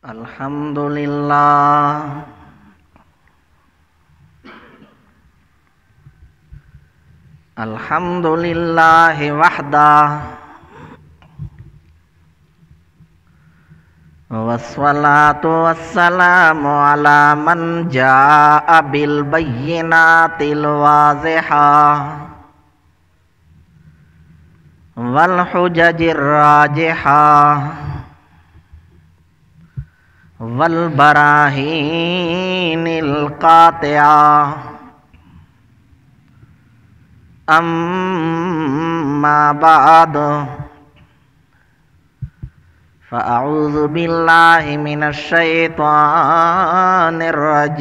الحمدللہ الحمدللہ وحدہ والصلاة والسلام علی من جاء بالبینات الواضحة والحجج الراجحة والبراہین القاطعة اما بعد فاعوذ باللہ من الشیطان الرجیم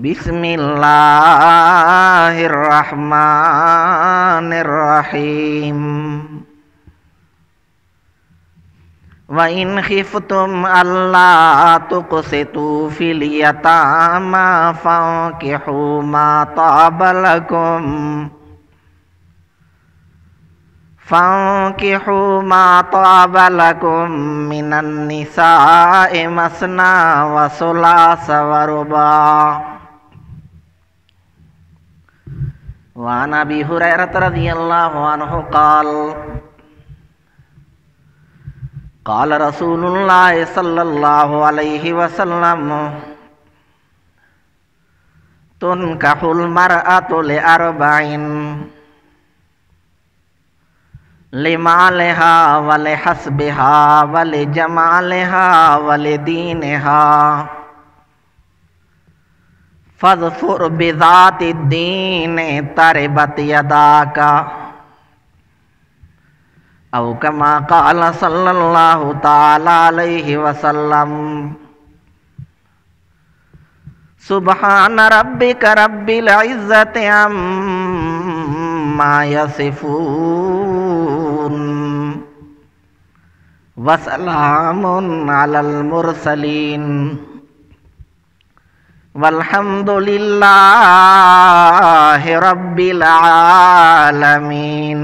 بسم اللہ الرحمن الرحیم وَإِنْ خِفْتُمْ أَلَّا تُقْسِطُوا فِي الْيَتَامَى فَانكِحُوا مَا طَابَ لَكُم مِّنَ النِّسَاءِ مَثْنَى وَثُلَاثَ وَرُبَاعَ وعن أبي هريرة رضي الله عنه قال رسول اللہ صلی اللہ علیہ وسلم تنکح المرأة لأربع لمالها ولحسبها ولجمالها ولدينها فاظفر بذات الدين تربت يداك او کما قال صلی اللہ تعالی علیہ وسلم سبحان ربک رب العزت عما یصفون وسلام علی المرسلین والحمد للہ رب العالمین۔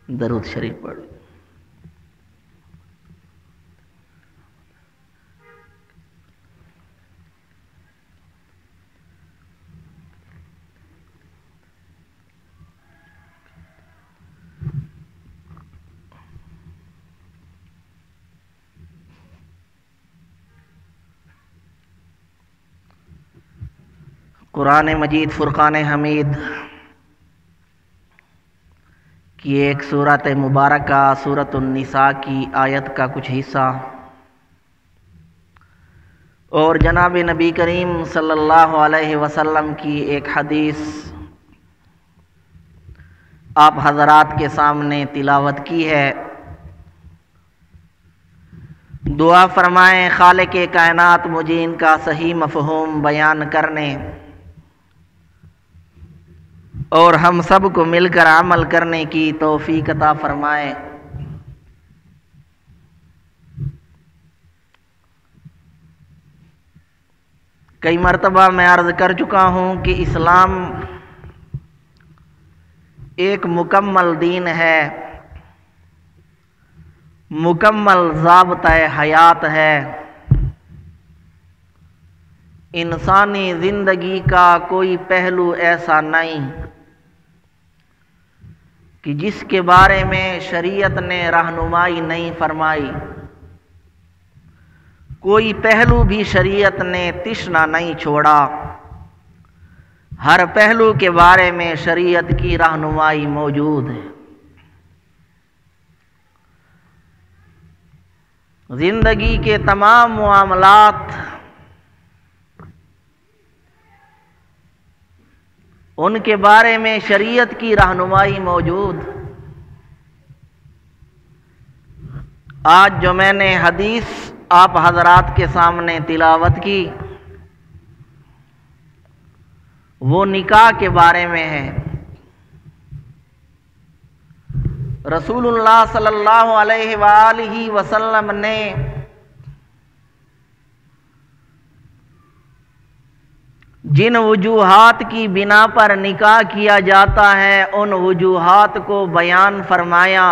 درود شریف پڑھ۔ قرآن مجید فرقان حمید کی ایک سورت مبارکہ سورۃ النساء کی آیت کا کچھ حصہ اور جناب نبی کریم صلی اللہ علیہ وسلم کی ایک حدیث آپ حضرات کے سامنے تلاوت کی ہے۔ دعا فرمائیں خالق کائنات مجھے ان کا صحیح مفہوم بیان کرنے اور ہم سب کو مل کر عمل کرنے کی توفیق عطا فرمائے۔ کئی مرتبہ میں عرض کر چکا ہوں کہ اسلام ایک مکمل دین ہے، مکمل ضابطہ حیات ہے۔ انسانی زندگی کا کوئی پہلو ایسا نہیں کہ جس کے بارے میں شریعت نے رہنمائی نہیں فرمائی، کوئی پہلو بھی شریعت نے تشنا نہیں چھوڑا، ہر پہلو کے بارے میں شریعت کی رہنمائی موجود ہے۔ زندگی کے تمام معاملات ان کے بارے میں شریعت کی رہنمائی موجود۔ آج جو میں نے حدیث آپ حضرات کے سامنے تلاوت کی وہ نکاح کے بارے میں ہے۔ رسول اللہ صلی اللہ علیہ وآلہ وسلم نے جن وجوہات کی بنا پر نکاح کیا جاتا ہے ان وجوہات کو بیان فرمایا،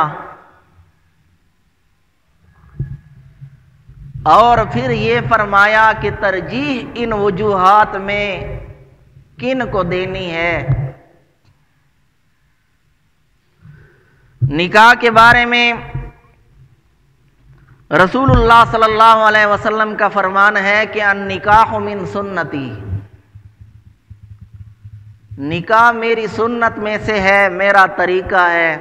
اور پھر یہ فرمایا کہ ترجیح ان وجوہات میں کن کو دینی ہے۔ نکاح کے بارے میں رسول اللہ صلی اللہ علیہ وسلم کا فرمان ہے کہ النکاح من سنتی، نکاح میری سنت میں سے ہے، میرا طریقہ ہے۔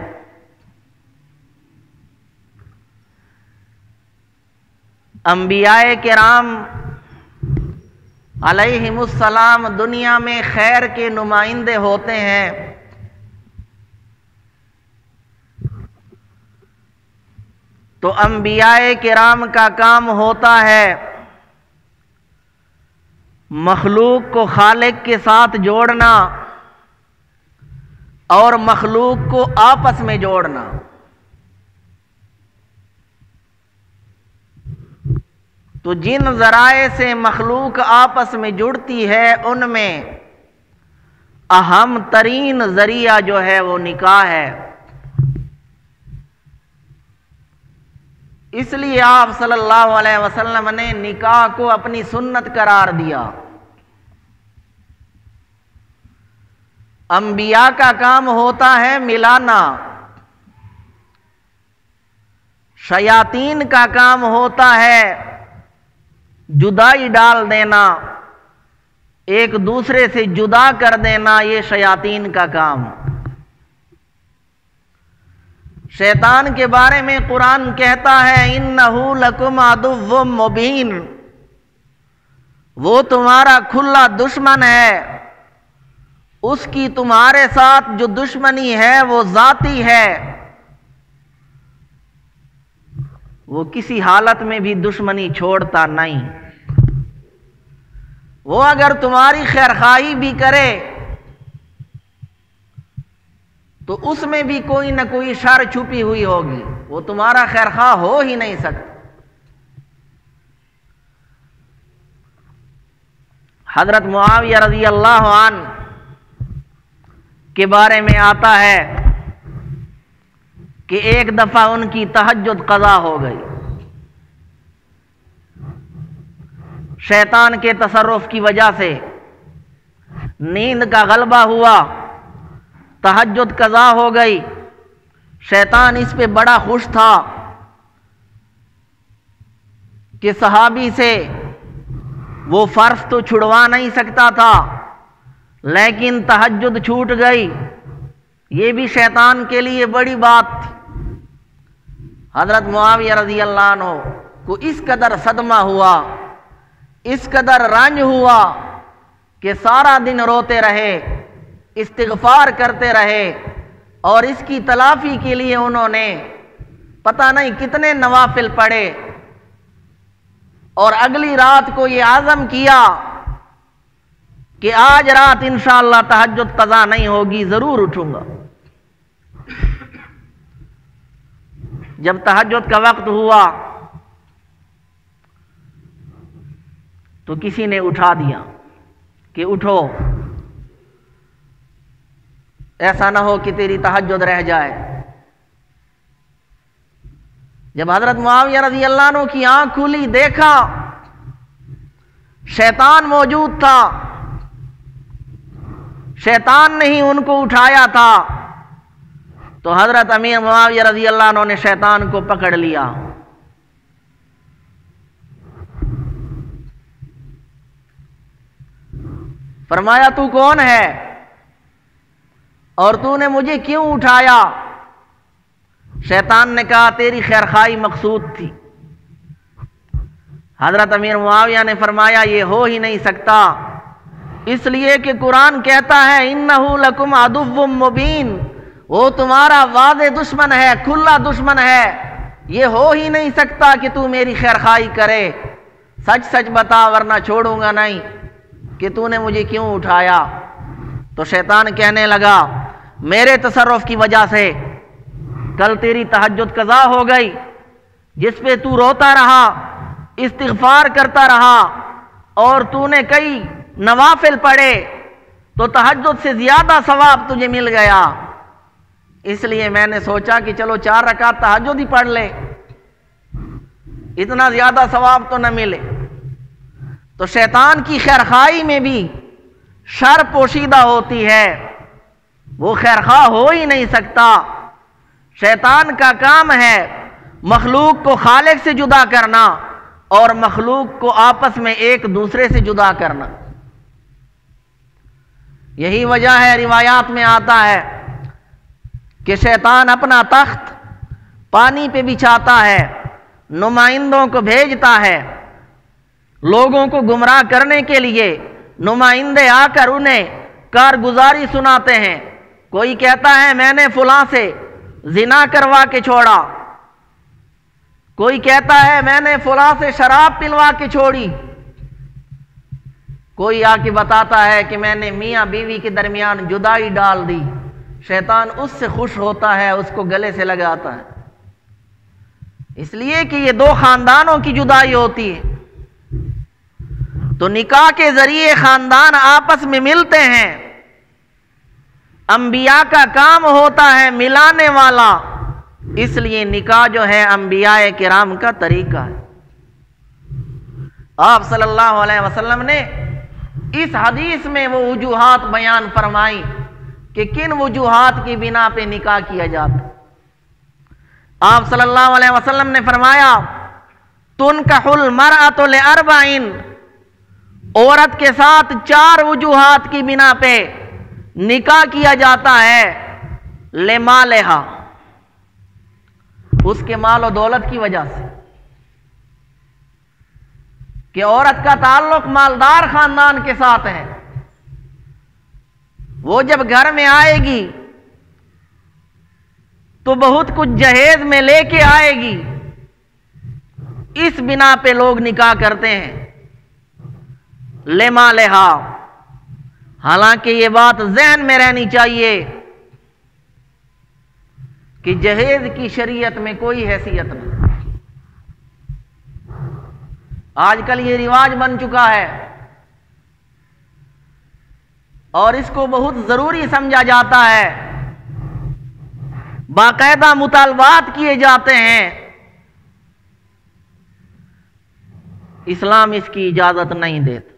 انبیاء کرام علیہم السلام دنیا میں خیر کے نمائندے ہوتے ہیں، تو انبیاء کرام کا کام ہوتا ہے مخلوق کو خالق کے ساتھ جوڑنا اور مخلوق کو آپس میں جوڑنا۔ تو جن ذرائع سے مخلوق آپس میں جڑتی ہے ان میں اہم ترین ذریعہ جو ہے وہ نکاح ہے۔ اس لیے آپ صلی اللہ علیہ وسلم نے نکاح کو اپنی سنت قرار دیا۔ انبیاء کا کام ہوتا ہے ملانا، شیاطین کا کام ہوتا ہے جدائی ڈال دینا، ایک دوسرے سے جدا کر دینا، یہ شیاطین کا کام۔ شیطان کے بارے میں قرآن کہتا ہے اِنَّهُ لَكُمْ عَدُوٌّ مُّبِينٌ، وہ تمہارا کھلا دشمن ہے، اس کی تمہارے ساتھ جو دشمنی ہے وہ ذاتی ہے، وہ کسی حالت میں بھی دشمنی چھوڑتا نہیں۔ وہ اگر تمہاری خیرخواہی بھی کرے تو اس میں بھی کوئی نہ کوئی شر چھپی ہوئی ہوگی، وہ تمہارا خیرخواہ ہو ہی نہیں سکتا۔ حضرت معاویہ رضی اللہ عنہ کے بارے میں آتا ہے کہ ایک دفعہ ان کی تہجد قضا ہو گئی، شیطان کے تصرف کی وجہ سے نیند کا غلبہ ہوا، تہجد قضا ہو گئی۔ شیطان اس پہ بڑا خوش تھا کہ صحابی سے وہ فرض تو چھڑوا نہیں سکتا تھا لیکن تہجد چھوٹ گئی، یہ بھی شیطان کے لیے بڑی بات تھی۔ حضرت معاویہ رضی اللہ عنہ کو اس قدر صدمہ ہوا، اس قدر رنج ہوا کہ سارا دن روتے رہے، استغفار کرتے رہے، اور اس کی تلافی کے لیے انہوں نے پتہ نہیں کتنے نوافل پڑھے، اور اگلی رات کو یہ عزم کیا کہ آج رات انشاءاللہ تہجد قضا نہیں ہوگی، ضرور اٹھوں گا۔ جب تہجد کا وقت ہوا تو کسی نے اٹھا دیا کہ اٹھو، ایسا نہ ہو کہ تیری تہجد رہ جائے۔ جب حضرت معاویہ رضی اللہ عنہ کی آنکھ کھلی، دیکھا شیطان موجود تھا، شیطان نے ہی ان کو اٹھایا تھا، تو حضرت امیر معاویہ رضی اللہ عنہ نے شیطان کو پکڑ لیا۔ فرمایا تو کون ہے اور تو نے مجھے کیوں اٹھایا؟ شیطان نے کہا تیری خیرخواہی مقصود تھی۔ حضرت امیر معاویہ نے فرمایا یہ ہو ہی نہیں سکتا، اس لیے کہ قرآن کہتا ہے اِنَّهُ لَكُمْ عَدُوٌّ مُّبِينٌ، وہ تمہارا واضح دشمن ہے، کھلا دشمن ہے، یہ ہو ہی نہیں سکتا کہ تو میری خیرخواہی کرے، سچ سچ بتا ورنہ چھوڑوں گا نہیں کہ تو نے مجھے کیوں اٹھایا۔ تو شیطان کہنے لگا میرے تصرف کی وجہ سے کل تیری تہجد قضا ہو گئی، جس پہ تو روتا رہا، استغفار کرتا رہا، اور تو نے کئی نوافل پڑھے تو تہجد سے زیادہ ثواب تجھے مل گیا، اس لیے میں نے سوچا کہ چلو 4 رکعت تہجد ہی پڑھ لے، اتنا زیادہ ثواب تو نہ ملے۔ تو شیطان کی خیرخواہی میں بھی شر پوشیدہ ہوتی ہے، وہ خیرخواہ ہو ہی نہیں سکتا۔ شیطان کا کام ہے مخلوق کو خالق سے جدا کرنا اور مخلوق کو آپس میں ایک دوسرے سے جدا کرنا۔ یہی وجہ ہے، روایات میں آتا ہے کہ شیطان اپنا تخت پانی پہ بچھاتا ہے، نمائندوں کو بھیجتا ہے لوگوں کو گمراہ کرنے کے لیے۔ نمائندے آ کر انہیں کارگزاری سناتے ہیں، کوئی کہتا ہے میں نے فلاں سے زنا کروا کے چھوڑا، کوئی کہتا ہے میں نے فلاں سے شراب پلوا کے چھوڑی، کوئی آ کے بتاتا ہے کہ میں نے میاں بیوی کے درمیان جدائی ڈال دی۔ شیطان اس سے خوش ہوتا ہے، اس کو گلے سے لگاتا ہے، اس لیے کہ یہ 2 خاندانوں کی جدائی ہوتی ہے۔ تو نکاح کے ذریعے خاندان آپس میں ملتے ہیں، انبیاء کا کام ہوتا ہے ملانے والا، اس لیے نکاح جو ہے انبیاء کرام کا طریقہ ہے۔ آپ صلی اللہ علیہ وسلم نے اس حدیث میں وہ وجوہات بیان فرمائی کہ کن وجوہات کی بنا پہ نکاح کیا جاتا۔ آپ صلی اللہ علیہ وسلم نے فرمایا تنکح المرأة لأربعین، عورت کے ساتھ 4 وجوہات کی بنا پہ نکاح کیا جاتا ہے۔ لمالہا، اس کے مال و دولت کی وجہ سے، کہ عورت کا تعلق مالدار خاندان کے ساتھ ہے، وہ جب گھر میں آئے گی تو بہت کچھ جہیز میں لے کے آئے گی، اس بنا پہ لوگ نکاح کرتے ہیں۔ لمالہا، حالانکہ یہ بات ذہن میں رہنی چاہیے کہ جہیز کی شریعت میں کوئی حیثیت نہیں۔ آج کل یہ رواج بن چکا ہے اور اس کو بہت ضروری سمجھا جاتا ہے، باقاعدہ مطالبات کیے جاتے ہیں۔ اسلام اس کی اجازت نہیں دیتا۔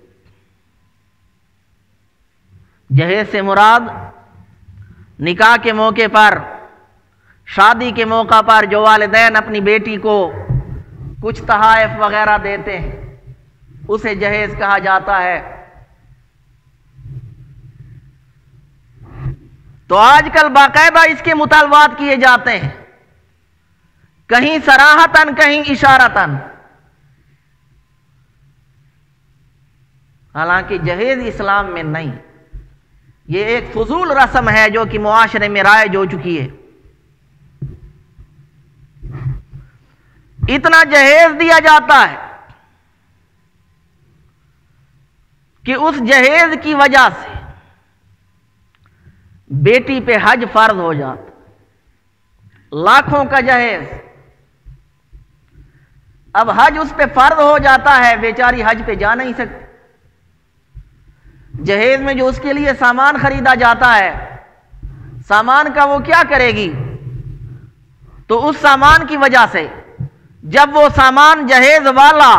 جہیز سے مراد نکاح کے موقع پر، شادی کے موقع پر جو والدین اپنی بیٹی کو کچھ تحائف وغیرہ دیتے ہیں اسے جہیز کہا جاتا ہے۔ تو آج کل باقاعدہ اس کے مطالبات کیے جاتے ہیں، کہیں صراحتاً کہیں اشارتاً، حالانکہ جہیز اسلام میں نہیں، یہ ایک فضول رسم ہے جو کہ معاشرے میں رائج ہو چکی ہے۔ اتنا جہیز دیا جاتا ہے کہ اس جہیز کی وجہ سے بیٹی پہ حج فرض ہو جاتا، لاکھوں کا جہیز، اب حج اس پہ فرض ہو جاتا ہے، بیچاری حج پہ جا نہیں سکتی۔ جہیز میں جو اس کے لیے سامان خریدا جاتا ہے، سامان کا وہ کیا کرے گی؟ تو اس سامان کی وجہ سے جب وہ سامان جہیز والا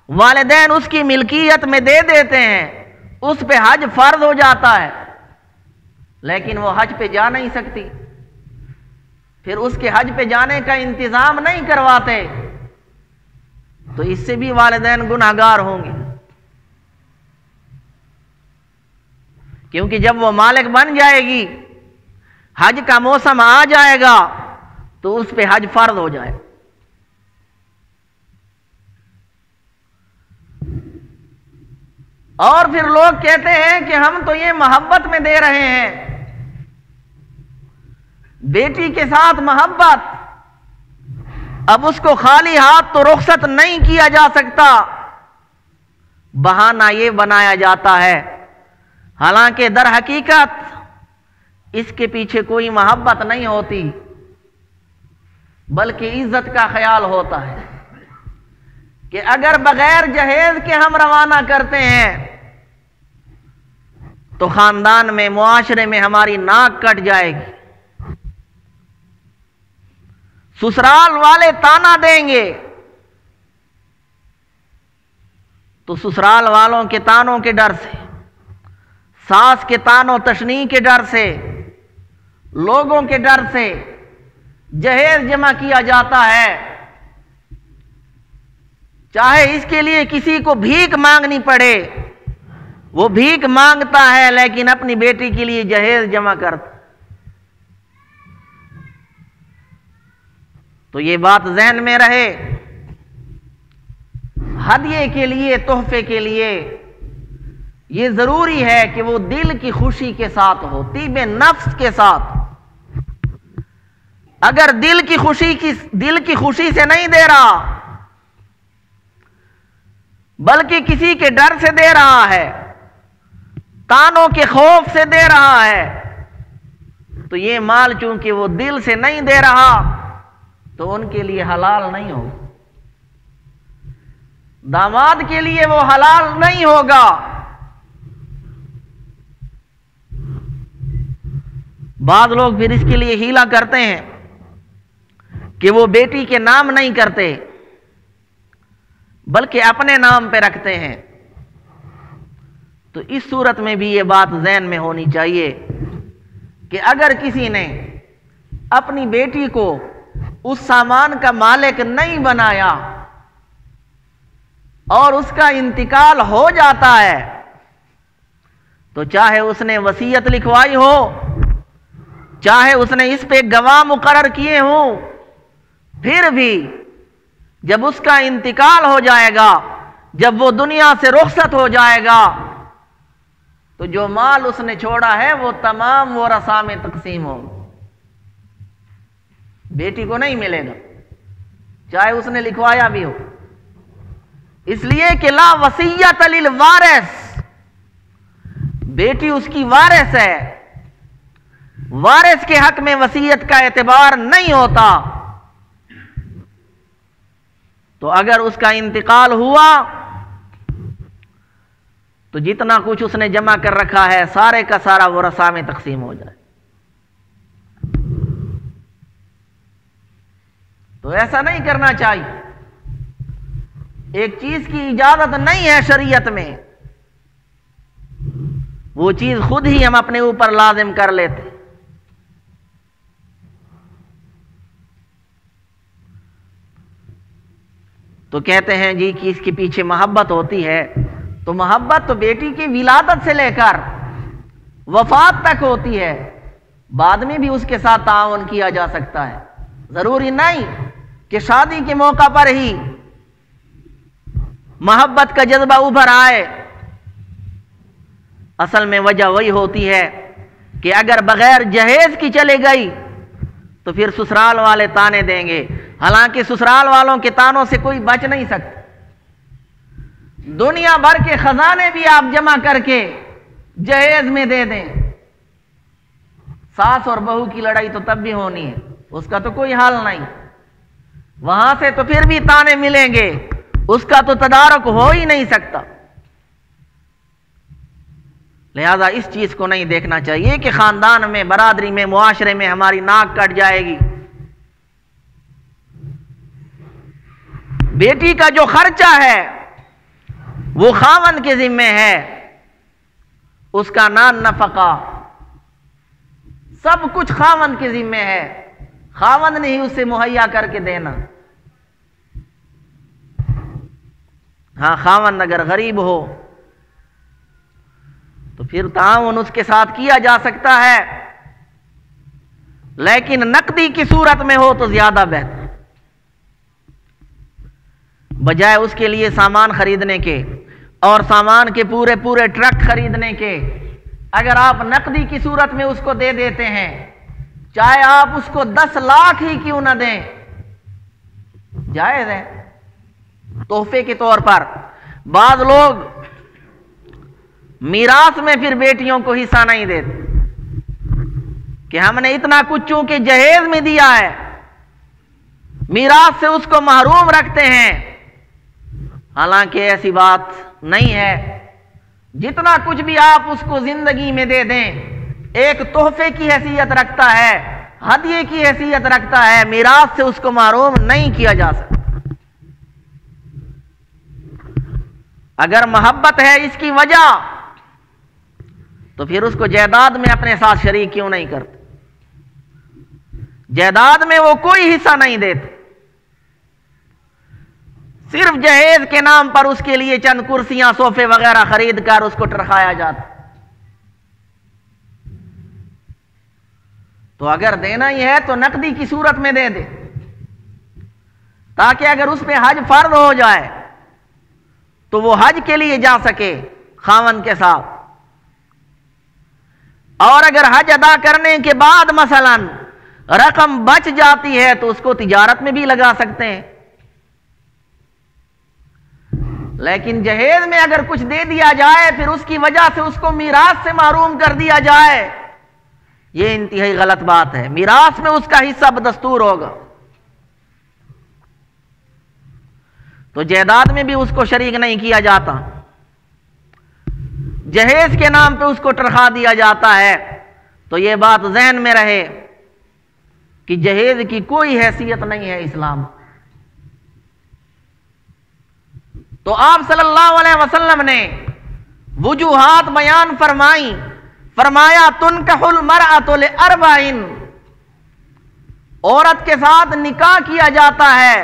والدین اس کی ملکیت میں دے دیتے ہیں، اس پہ حج فرض ہو جاتا ہے، لیکن وہ حج پہ جا نہیں سکتی، پھر اس کے حج پہ جانے کا انتظام نہیں کرواتے، تو اس سے بھی والدین گنہگار ہوں گے، کیونکہ جب وہ مالک بن جائے گی، حج کا موسم آ جائے گا تو اس پہ حج فرض ہو جائے۔ اور پھر لوگ کہتے ہیں کہ ہم تو یہ محبت میں دے رہے ہیں، بیٹی کے ساتھ محبت، اب اس کو خالی ہاتھ تو رخصت نہیں کیا جا سکتا، بہانہ یہ بنایا جاتا ہے، حالانکہ در حقیقت اس کے پیچھے کوئی محبت نہیں ہوتی، بلکہ عزت کا خیال ہوتا ہے کہ اگر بغیر جہیز کے ہم روانہ کرتے ہیں تو خاندان میں معاشرے میں ہماری ناک کٹ جائے گی، سسرال والے تانا دیں گے تو سسرال والوں کے تانوں کے ڈر سے، ساس کے تانوں تشنیع کے ڈر سے، لوگوں کے ڈر سے جہیز جمع کیا جاتا ہے، چاہے اس کے لیے کسی کو بھیک مانگنی پڑے، وہ بھیک مانگتا ہے لیکن اپنی بیٹی کے لیے جہیز جمع کرتا۔ تو یہ بات ذہن میں رہے، ہدیے کے لیے، تحفے کے لیے یہ ضروری ہے کہ وہ دل کی خوشی کے ساتھ ہو، طیب نفس کے ساتھ۔ اگر دل کی خوشی سے نہیں دے رہا بلکہ کسی کے ڈر سے دے رہا ہے، تانوں کے خوف سے دے رہا ہے، تو یہ مال چونکہ وہ دل سے نہیں دے رہا تو ان کے لیے حلال نہیں ہوگا، داماد کے لیے وہ حلال نہیں ہوگا۔ بعض لوگ پھر اس کے لیے ہیلا کرتے ہیں کہ وہ بیٹی کے نام نہیں کرتے بلکہ اپنے نام پہ رکھتے ہیں، تو اس صورت میں بھی یہ بات ذہن میں ہونی چاہیے کہ اگر کسی نے اپنی بیٹی کو اس سامان کا مالک نہیں بنایا اور اس کا انتقال ہو جاتا ہے تو چاہے اس نے وصیت لکھوائی ہو، چاہے اس نے اس پہ گواہ مقرر کیے ہوں، پھر بھی جب اس کا انتقال ہو جائے گا، جب وہ دنیا سے رخصت ہو جائے گا تو جو مال اس نے چھوڑا ہے وہ تمام ورثاء میں تقسیم ہوگا، بیٹی کو نہیں ملے گا چاہے اس نے لکھوایا بھی ہو، اس لیے کہ لا وصیت للوارث، بیٹی اس کی وارث ہے، وارث کے حق میں وصیت کا اعتبار نہیں ہوتا۔ تو اگر اس کا انتقال ہوا تو جتنا کچھ اس نے جمع کر رکھا ہے سارے کا سارا ورثاء میں تقسیم ہو جائے۔ تو ایسا نہیں کرنا چاہیے، ایک چیز کی اجازت نہیں ہے شریعت میں، وہ چیز خود ہی ہم اپنے اوپر لازم کر لیتے۔ تو کہتے ہیں جی کہ اس کے پیچھے محبت ہوتی ہے، تو محبت تو بیٹی کی ولادت سے لے کر وفات تک ہوتی ہے، بعد میں بھی اس کے ساتھ تعاون کیا جا سکتا ہے، ضروری نہیں کہ شادی کے موقع پر ہی محبت کا جذبہ ابھر آئے۔ اصل میں وجہ وہی ہوتی ہے کہ اگر بغیر جہیز کی چلے گئی تو پھر سسرال والے تانے دیں گے، حالانکہ سسرال والوں کے تانوں سے کوئی بچ نہیں سکتا، دنیا بھر کے خزانے بھی آپ جمع کر کے جہیز میں دے دیں، ساس اور بہو کی لڑائی تو تب بھی ہونی ہے، اس کا تو کوئی حل نہیں، وہاں سے تو پھر بھی تانے ملیں گے، اس کا تو تدارک ہو ہی نہیں سکتا۔ لہذا اس چیز کو نہیں دیکھنا چاہیے کہ خاندان میں، برادری میں، معاشرے میں ہماری ناک کٹ جائے گی۔ بیٹی کا جو خرچہ ہے وہ خاوند کے ذمہ ہے، اس کا نان نفقہ سب کچھ خاوند کے ذمہ ہے، خاوند نے ہی اسے مہیا کر کے دینا۔ ہاں خاوند اگر غریب ہو تو پھر تعاون اس کے ساتھ کیا جا سکتا ہے، لیکن نقدی کی صورت میں ہو تو زیادہ بہتر، بجائے اس کے لیے سامان خریدنے کے اور سامان کے پورے پورے ٹرک خریدنے کے، اگر آپ نقدی کی صورت میں اس کو دے دیتے ہیں، چاہے آپ اس کو 10 لاکھ ہی کیوں نہ دیں، جائز ہے تحفے کے طور پر۔ بعض لوگ میراث میں پھر بیٹیوں کو حصہ نہیں دیتے کہ ہم نے اتنا کچھ چونکہ جہیز میں دیا ہے، میراث سے اس کو محروم رکھتے ہیں، حالانکہ ایسی بات نہیں ہے۔ جتنا کچھ بھی آپ اس کو زندگی میں دے دیں ایک تحفے کی حیثیت رکھتا ہے، ہدیے کی حیثیت رکھتا ہے، میراث سے اس کو محروم نہیں کیا جا سکتا۔ اگر محبت ہے اس کی وجہ تو پھر اس کو جائیداد میں اپنے ساتھ شریک کیوں نہیں کرتے؟ جائیداد میں وہ کوئی حصہ نہیں دیتے، صرف جہیز کے نام پر اس کے لیے چند کرسیاں صوفے وغیرہ خرید کر اس کو ٹرکایا جاتا۔ تو اگر دینا ہی ہے تو نقدی کی صورت میں دے دے، تاکہ اگر اس پہ حج فرض ہو جائے تو وہ حج کے لیے جا سکے خاوند کے ساتھ، اور اگر حج ادا کرنے کے بعد مثلا رقم بچ جاتی ہے تو اس کو تجارت میں بھی لگا سکتے ہیں۔ لیکن جہیز میں اگر کچھ دے دیا جائے پھر اس کی وجہ سے اس کو میراث سے محروم کر دیا جائے، یہ انتہائی غلط بات ہے۔ میراث میں اس کا حصہ بدستور ہوگا، تو جائیداد میں بھی اس کو شریک نہیں کیا جاتا، جہیز کے نام پہ اس کو ٹرکا دیا جاتا ہے۔ تو یہ بات ذہن میں رہے کہ جہیز کی کوئی حیثیت نہیں ہے اسلام۔ تو آپ صلی اللہ علیہ وسلم نے وجوہات بیان فرمائی، فرمایا تنکح المرأۃ لاربع، عورت کے ساتھ نکاح کیا جاتا ہے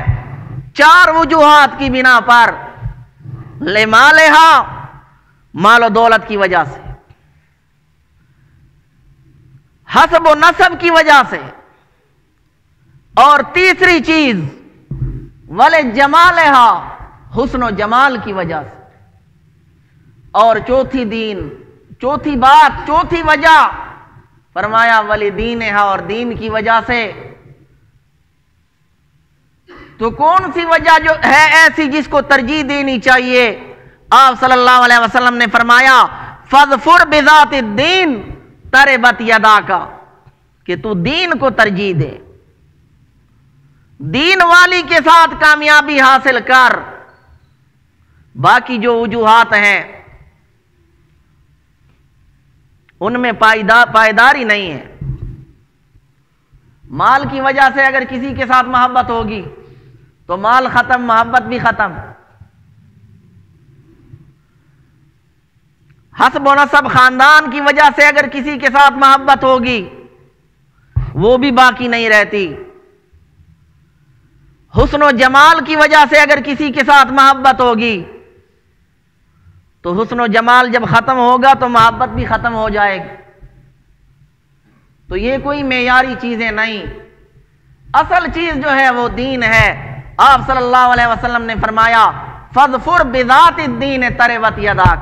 4 وجوہات کی بنا پر، لمالہا، مال و دولت کی وجہ سے، حسب و نسب کی وجہ سے، اور تیسری چیز ولجمالہا، حسن و جمال کی وجہ سے، اور چوتھی دین، چوتھی بات، چوتھی وجہ فرمایا ولدینہا، اور دین کی وجہ سے۔ تو کون سی وجہ جو ہے ایسی جس کو ترجیح دینی چاہیے؟ آپ صلی اللہ علیہ وسلم نے فرمایا فاظفر بذات الدین تربت یداک، کہ تو دین کو ترجیح دے، دین والی کے ساتھ کامیابی حاصل کر۔ باقی جو وجوہات ہیں ان میں پائیداری نہیں ہے۔ مال کی وجہ سے اگر کسی کے ساتھ محبت ہوگی تو مال ختم، محبت بھی ختم۔ حسب و نسب، خاندان کی وجہ سے اگر کسی کے ساتھ محبت ہوگی وہ بھی باقی نہیں رہتی۔ حسن و جمال کی وجہ سے اگر کسی کے ساتھ محبت ہوگی تو حسن و جمال جب ختم ہوگا تو محبت بھی ختم ہو جائے گی۔ تو یہ کوئی معیاری چیزیں نہیں، اصل چیز جو ہے وہ دین ہے۔ آپ صلی اللہ علیہ وسلم نے فرمایا فاظفر بذات الدین تربت یداک۔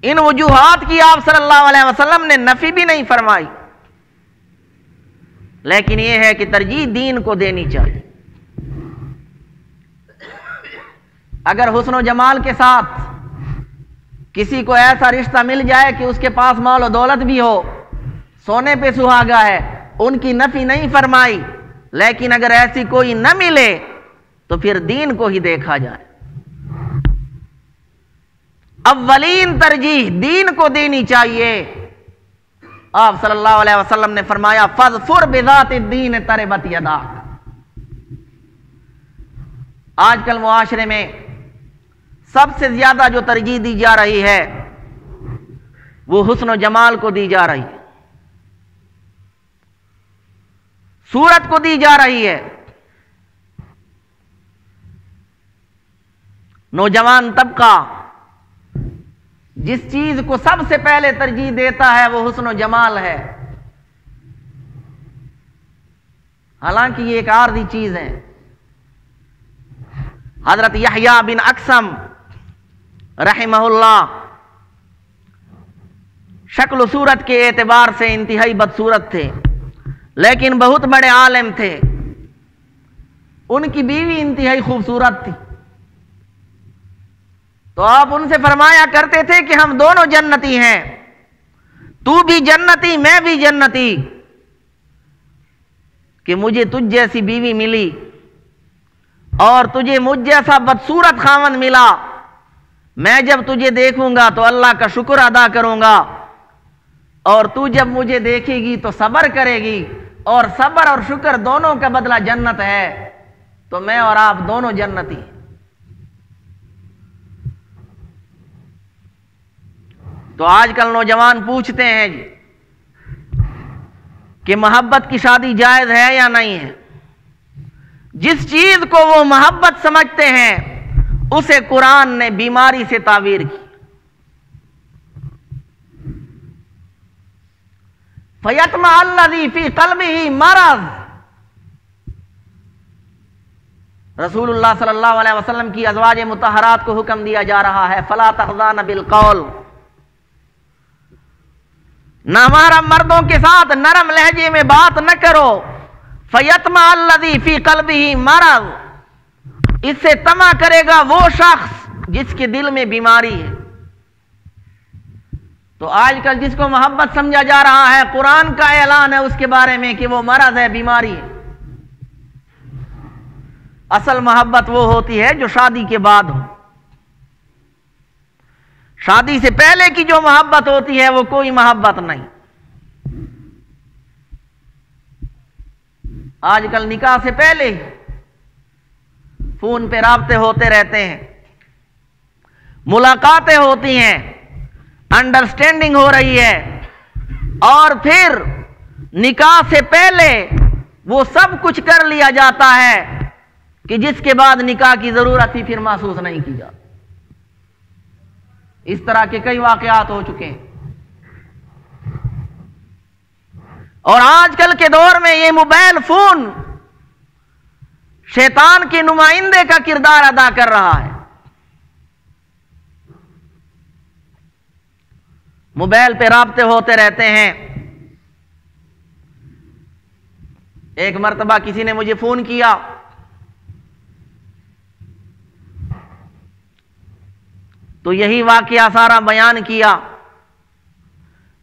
ان وجوہات کی آپ صلی اللہ علیہ وسلم نے نفی بھی نہیں فرمائی، لیکن یہ ہے کہ ترجیح دین کو دینی چاہیے۔ اگر حسن و جمال کے ساتھ کسی کو ایسا رشتہ مل جائے کہ اس کے پاس مال و دولت بھی ہو، سونے پہ سہاگا ہے، ان کی نفی نہیں فرمائی، لیکن اگر ایسی کوئی نہ ملے تو پھر دین کو ہی دیکھا جائے۔ اولین ترجیح دین کو دینی چاہیے۔ آپ صلی اللہ علیہ وسلم نے فرمایا فاظفر بذات الدین تربت یداک۔ آج کل معاشرے میں سب سے زیادہ جو ترجیح دی جا رہی ہے وہ حسن و جمال کو دی جا رہی ہے، صورت کو دی جا رہی ہے۔ نوجوان طبقہ جس چیز کو سب سے پہلے ترجیح دیتا ہے وہ حسن و جمال ہے، حالانکہ یہ ایک عارضی چیز ہے۔ حضرت یحییٰ بن اقسم رحمہ اللہ شکل و صورت کے اعتبار سے انتہائی بدصورت تھے، لیکن بہت بڑے عالم تھے۔ ان کی بیوی انتہائی خوبصورت تھی، تو آپ ان سے فرمایا کرتے تھے کہ ہم دونوں جنتی ہیں، تو بھی جنتی میں بھی جنتی، کہ مجھے تجھ جیسی بیوی ملی اور تجھے مجھ جیسا بدصورت خاوند ملا، میں جب تجھے دیکھوں گا تو اللہ کا شکر ادا کروں گا، اور تو جب مجھے دیکھے گی تو صبر کرے گی، اور صبر اور شکر دونوں کا بدلہ جنت ہے، تو میں اور آپ دونوں جنتی ہیں۔ تو آج کل نوجوان پوچھتے ہیں جی کہ محبت کی شادی جائز ہے یا نہیں ہے؟ جس چیز کو وہ محبت سمجھتے ہیں اسے قرآن نے بیماری سے تعبیر کی۔ فَيَطْمَعَ الَّذِي فِي قَلْبِهِ مَرَضٌ، رسول اللہ صلی اللہ علیہ وسلم کی ازواج مطہرات کو حکم دیا جا رہا ہے فَلَا تَخْضَعْنَ بِالْقَوْلِ، نامحرم مردوں کے ساتھ نرم لہجے میں بات نہ کرو۔ فَيَطْمَعَ الَّذِي فِي قَلْبِهِ مَرَضٌ، اس سے طمع کرے گا وہ شخص جس کے دل میں بیماری ہے۔ تو آج کل جس کو محبت سمجھا جا رہا ہے، قرآن کا اعلان ہے اس کے بارے میں کہ وہ مرض ہے، بیماری ہے۔ اصل محبت وہ ہوتی ہے جو شادی کے بعد ہو۔ شادی سے پہلے کی جو محبت ہوتی ہے وہ کوئی محبت نہیں۔ آج کل نکاح سے پہلے ہی فون پہ رابطے ہوتے رہتے ہیں، ملاقاتیں ہوتی ہیں، انڈرسٹینڈنگ ہو رہی ہے، اور پھر نکاح سے پہلے وہ سب کچھ کر لیا جاتا ہے کہ جس کے بعد نکاح کی ضرورت ہی پھر محسوس نہیں کی جاتی۔ اس طرح کے کئی واقعات ہو چکے ہیں۔ اور آج کل کے دور میں یہ موبائل فون شیطان کے نمائندے کا کردار ادا کر رہا ہے۔ موبائل پہ رابطے ہوتے رہتے ہیں۔ ایک مرتبہ کسی نے مجھے فون کیا، تو یہی واقعہ سارا بیان کیا۔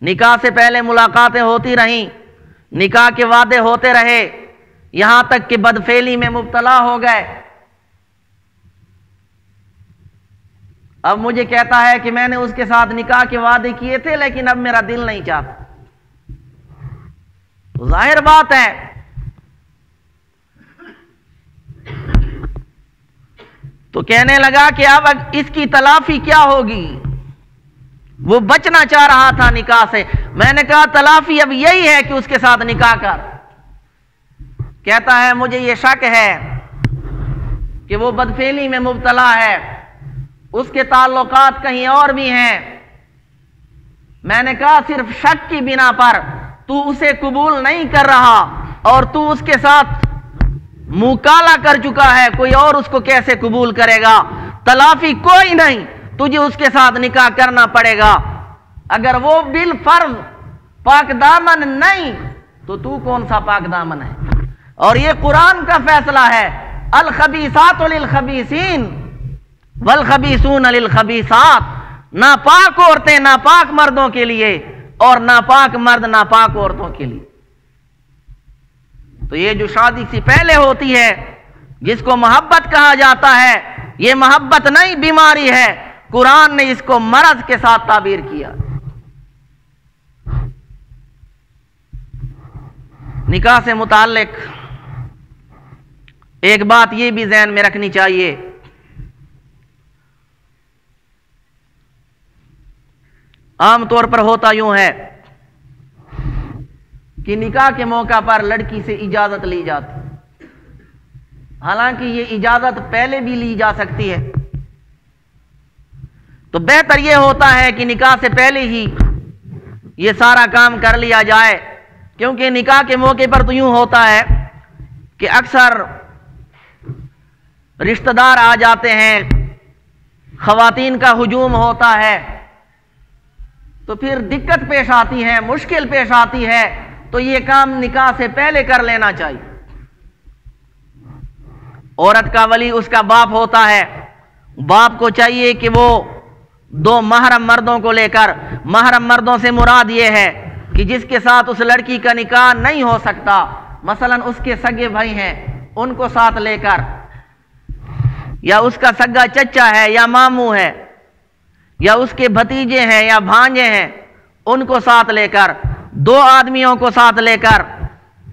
نکاح سے پہلے ملاقاتیں ہوتی رہیں، نکاح کے وعدے ہوتے رہے، یہاں تک کہ بدفعلی میں مبتلا ہو گئے۔ اب مجھے کہتا ہے کہ میں نے اس کے ساتھ نکاح کے وعدے کیے تھے لیکن اب میرا دل نہیں چاہتا۔ تو ظاہر بات ہے تو کہنے لگا کہ اب اس کی تلافی کیا ہوگی؟ وہ بچنا چاہ رہا تھا نکاح سے۔ میں نے کہا تلافی اب یہی ہے کہ اس کے ساتھ نکاح کر۔ کہتا ہے مجھے یہ شک ہے کہ وہ بدفعلی میں مبتلا ہے، اس کے تعلقات کہیں اور بھی ہیں۔ میں نے کہا صرف شک کی بنا پر تو اسے قبول نہیں کر رہا، اور تو اس کے ساتھ منہ کالا کر چکا ہے، کوئی اور اس کو کیسے قبول کرے گا؟ تلافی کوئی نہیں، تجھے اس کے ساتھ نکاح کرنا پڑے گا۔ اگر وہ بالفرض پاک دامن نہیں تو کون سا پاک دامن ہے؟ اور یہ قرآن کا فیصلہ ہے، الخبیثات للخبیثین والخبیثون للخبیثات، ناپاک عورتیں ناپاک مردوں کے لیے اور ناپاک مرد ناپاک عورتوں کے لیے۔ تو یہ جو شادی سے پہلے ہوتی ہے جس کو محبت کہا جاتا ہے، یہ محبت نہیں بیماری ہے۔ قرآن نے اس کو مرض کے ساتھ تعبیر کیا۔ نکاح سے متعلق ایک بات یہ بھی ذہن میں رکھنی چاہیے، عام طور پر ہوتا یوں ہے کہ نکاح کے موقع پر لڑکی سے اجازت لی جاتی، حالانکہ یہ اجازت پہلے بھی لی جا سکتی ہے۔ تو بہتر یہ ہوتا ہے کہ نکاح سے پہلے ہی یہ سارا کام کر لیا جائے، کیونکہ نکاح کے موقع پر تو یوں ہوتا ہے کہ اکثر رشتہ دار آ جاتے ہیں، خواتین کا ہجوم ہوتا ہے، تو پھر دقت پیش آتی ہے، مشکل پیش آتی ہے، تو یہ کام نکاح سے پہلے کر لینا چاہیے۔ عورت کا ولی اس کا باپ ہوتا ہے، باپ کو چاہیے کہ وہ دو محرم مردوں کو لے کر، محرم مردوں سے مراد یہ ہے کہ جس کے ساتھ اس لڑکی کا نکاح نہیں ہو سکتا، مثلا اس کے سگے بھائی ہیں، ان کو ساتھ لے کر، یا اس کا سگا چچا ہے یا ماموں ہے، یا اس کے بھتیجے ہیں یا بھانجے ہیں، ان کو ساتھ لے کر، 2 آدمیوں کو ساتھ لے کر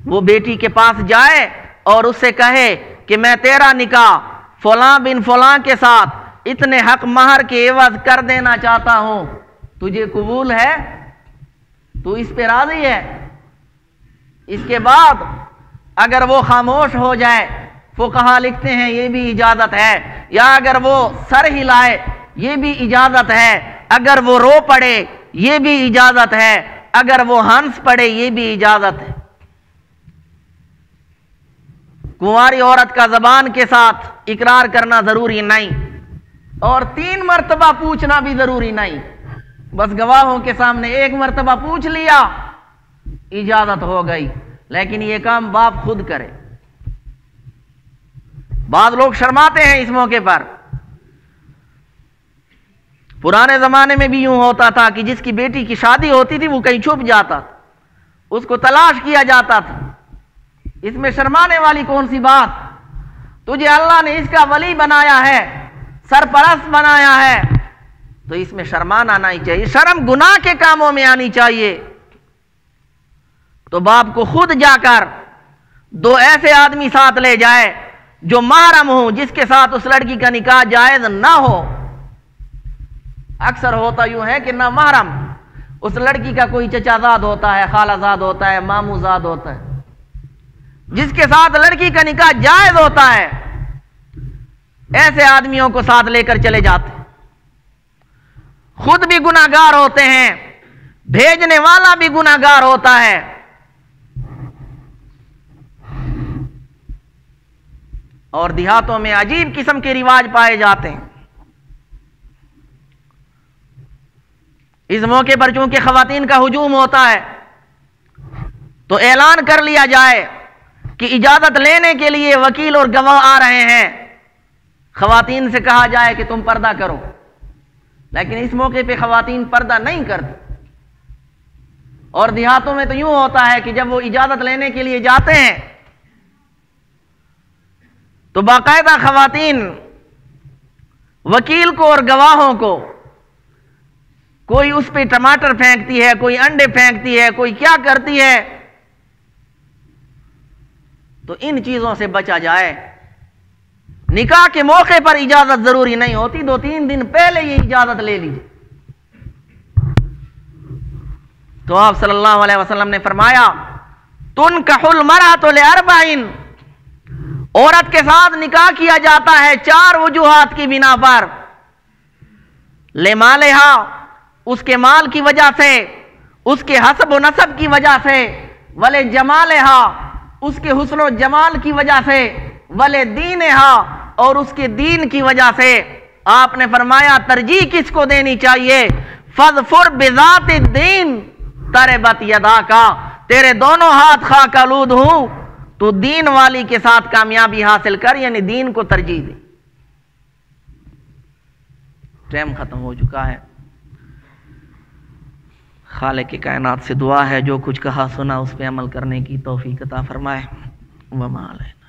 وہ بیٹی کے پاس جائے اور اس سے کہے کہ میں تیرا نکاح فلاں بن فلاں کے ساتھ اتنے حق مہر کے عوض کر دینا چاہتا ہوں، تجھے قبول ہے؟ تو اس پہ راضی ہے؟ اس کے بعد اگر وہ خاموش ہو جائے، فقہا لکھتے ہیں یہ بھی اجازت ہے، یا اگر وہ سر ہلائے یہ بھی اجازت ہے، اگر وہ رو پڑے یہ بھی اجازت ہے، اگر وہ ہنس پڑے یہ بھی اجازت ہے۔ کنواری عورت کا زبان کے ساتھ اقرار کرنا ضروری نہیں، اور 3 مرتبہ پوچھنا بھی ضروری نہیں، بس گواہوں کے سامنے 1 مرتبہ پوچھ لیا اجازت ہو گئی، لیکن یہ کام باپ خود کرے۔ بعض لوگ شرماتے ہیں اس موقع پر۔ پرانے زمانے میں بھی یوں ہوتا تھا کہ جس کی بیٹی کی شادی ہوتی تھی وہ کہیں چھپ جاتا تھا، اس کو تلاش کیا جاتا تھا۔ اس میں شرمانے والی کون سی بات؟ تجھے اللہ نے اس کا ولی بنایا ہے، سرپرست بنایا ہے، تو اس میں شرمانا نہیں چاہیے، شرم گناہ کے کاموں میں آنی چاہیے۔ تو باپ کو خود جا کر 2 ایسے آدمی ساتھ لے جائے جو محرم ہوں، جس کے ساتھ اس لڑکی کا نکاح جائز نہ ہو۔ اکثر ہوتا یوں ہے کہ نہ محرم، اس لڑکی کا کوئی چچا زاد ہوتا ہے، خالہ زاد ہوتا ہے، مامو زاد ہوتا ہے، جس کے ساتھ لڑکی کا نکاح جائز ہوتا ہے، ایسے آدمیوں کو ساتھ لے کر چلے جاتے ہیں۔ خود بھی گناہگار ہوتے ہیں، بھیجنے والا بھی گناہگار ہوتا ہے۔ اور دیہاتوں میں عجیب قسم کے رواج پائے جاتے ہیں۔ اس موقع پر چونکہ خواتین کا ہجوم ہوتا ہے تو اعلان کر لیا جائے کہ اجازت لینے کے لیے وکیل اور گواہ آ رہے ہیں، خواتین سے کہا جائے کہ تم پردہ کرو، لیکن اس موقع پہ خواتین پردہ نہیں کرتی۔ اور دیہاتوں میں تو یوں ہوتا ہے کہ جب وہ اجازت لینے کے لیے جاتے ہیں تو باقاعدہ خواتین وکیل کو اور گواہوں کو، کوئی اس پہ ٹماٹر پھینکتی ہے، کوئی انڈے پھینکتی ہے، کوئی کیا کرتی ہے۔ تو ان چیزوں سے بچا جائے۔ نکاح کے موقع پر اجازت ضروری نہیں ہوتی، 2-3 دن پہلے یہ اجازت لے لیجیے۔ تو آپ صلی اللہ علیہ وسلم نے فرمایا تنکح المرأۃ لأربع، عورت کے ساتھ نکاح کیا جاتا ہے 4 وجوہات کی بنا پر۔ لمالہا، اس کے مال کی وجہ سے، اس کے حسب و نسب کی وجہ سے، ولجمالہا، اس کے حسن و جمال کی وجہ سے، ولدینہا، اور اس کے دین کی وجہ سے۔ آپ نے فرمایا ترجیح کس کو دینی چاہیے؟ فاظفر بذات الدین تربت یداکا، تیرے دونوں ہاتھ خاک آلود ہوں، تو دین والی کے ساتھ کامیابی حاصل کر، یعنی دین کو ترجیح دے۔ ٹائم ختم ہو چکا ہے۔ خالق کی کائنات سے دعا ہے جو کچھ کہا سنا اس پہ عمل کرنے کی توفیق عطا فرمائے۔ وما علینا۔